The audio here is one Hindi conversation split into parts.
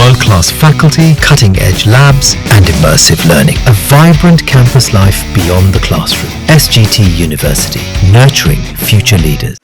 World-class faculty, cutting-edge labs and immersive learning. A vibrant campus life beyond the classroom. SGT University, nurturing future leaders.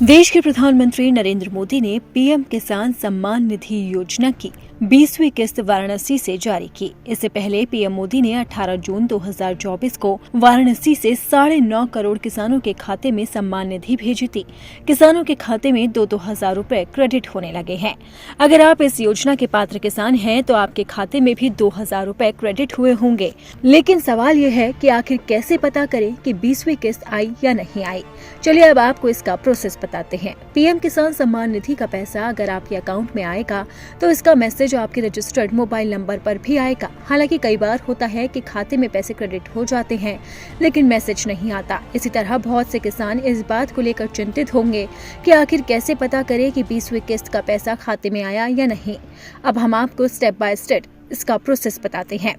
देश के प्रधानमंत्री नरेंद्र मोदी ने पीएम किसान सम्मान निधि योजना की 20वीं किस्त वाराणसी से जारी की। इससे पहले पीएम मोदी ने 18 जून 2024 को वाराणसी से 9.5 करोड़ किसानों के खाते में सम्मान निधि भेजी थी। किसानों के खाते में 2-2 हजार रूपए क्रेडिट होने लगे हैं। अगर आप इस योजना के पात्र किसान हैं तो आपके खाते में भी 2,000 रूपए क्रेडिट हुए होंगे। लेकिन सवाल ये है कि आखिर कैसे पता करें कि 20वीं किस्त आई या नहीं आई। चलिए अब आपको इसका प्रोसेस बताते हैं। पीएम किसान सम्मान निधि का पैसा अगर आपके अकाउंट में आएगा तो इसका मैसेज आपके रजिस्टर्ड मोबाइल नंबर पर भी आएगा। हालांकि कई बार होता है कि खाते में पैसे क्रेडिट हो जाते हैं लेकिन मैसेज नहीं आता। इसी तरह बहुत से किसान इस बात को लेकर चिंतित होंगे कि आखिर कैसे पता करें कि 20वीं किस्त का पैसा खाते में आया या नहीं। अब हम आपको स्टेप बाय स्टेप इसका प्रोसेस बताते हैं।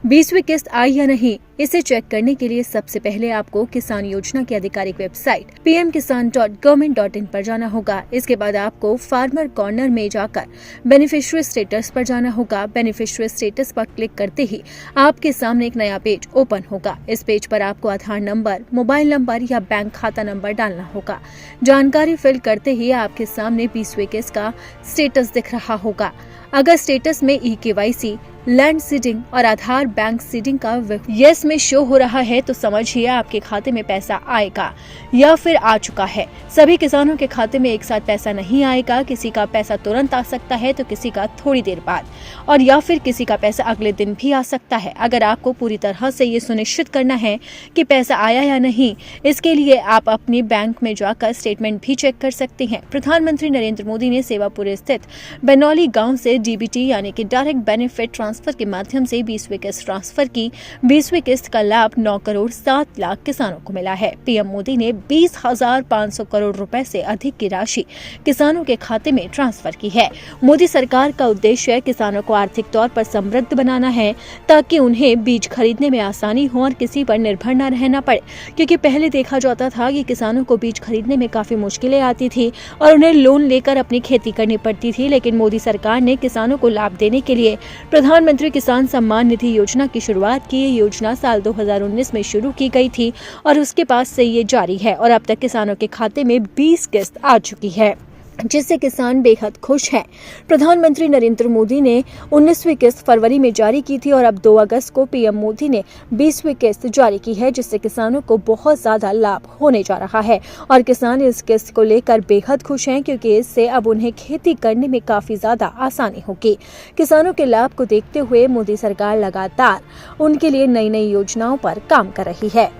20वीं किस्त आई या नहीं, इसे चेक करने के लिए सबसे पहले आपको किसान योजना की आधिकारिक वेबसाइट pmkisan.government.in पर जाना होगा। इसके बाद आपको फार्मर कॉर्नर में जाकर बेनिफिशियरी स्टेटस पर जाना होगा। बेनिफिशियरी स्टेटस पर क्लिक करते ही आपके सामने एक नया पेज ओपन होगा। इस पेज पर आपको आधार नंबर, मोबाइल नंबर या बैंक खाता नंबर डालना होगा। जानकारी फिल करते ही आपके सामने 20वीं किस्त का स्टेटस दिख रहा होगा। अगर स्टेटस में eKYC, लैंड सीडिंग और आधार बैंक सीडिंग का यस में शो हो रहा है तो समझिए आपके खाते में पैसा आएगा या फिर आ चुका है। सभी किसानों के खाते में एक साथ पैसा नहीं आएगा। किसी का पैसा तुरंत आ सकता है तो किसी का थोड़ी देर बाद, और या फिर किसी का पैसा अगले दिन भी आ सकता है। अगर आपको पूरी तरह से ये सुनिश्चित करना है कि पैसा आया या नहीं, इसके लिए आप अपने बैंक में जाकर स्टेटमेंट भी चेक कर सकते हैं। प्रधानमंत्री नरेंद्र मोदी ने सेवापुर स्थित बनौली गाँव से डीबीटी यानी कि डायरेक्ट बेनिफिट ट्रांसफर के माध्यम से 20वीं किस्त ट्रांसफर की। 20वीं किस्त का लाभ 9 करोड़ 7 लाख किसानों को मिला है। पीएम मोदी ने 20,500 करोड़ रुपए से अधिक की राशि किसानों के खाते में ट्रांसफर की है। मोदी सरकार का उद्देश्य किसानों को आर्थिक तौर पर समृद्ध बनाना है ताकि उन्हें बीज खरीदने में आसानी हो और किसी पर निर्भर न रहना पड़े। क्योंकि पहले देखा जाता था कि किसानों को बीज खरीदने में काफी मुश्किलें आती थी और उन्हें लोन लेकर अपनी खेती करनी पड़ती थी। लेकिन मोदी सरकार ने किसानों को लाभ देने के लिए प्रधानमंत्री किसान सम्मान निधि योजना की शुरुआत की। ये योजना साल 2019 में शुरू की गई थी और उसके बाद से ये जारी है और अब तक किसानों के खाते में 20 किस्त आ चुकी है, जिससे किसान बेहद खुश हैं। प्रधानमंत्री नरेंद्र मोदी ने 19वीं किस्त फरवरी में जारी की थी और अब 2 अगस्त को पीएम मोदी ने 20वीं किस्त जारी की है, जिससे किसानों को बहुत ज्यादा लाभ होने जा रहा है और किसान इस किस्त को लेकर बेहद खुश हैं क्योंकि इससे अब उन्हें खेती करने में काफी ज्यादा आसानी होगी। किसानों के लाभ को देखते हुए मोदी सरकार लगातार उनके लिए नई नई योजनाओं पर काम कर रही है।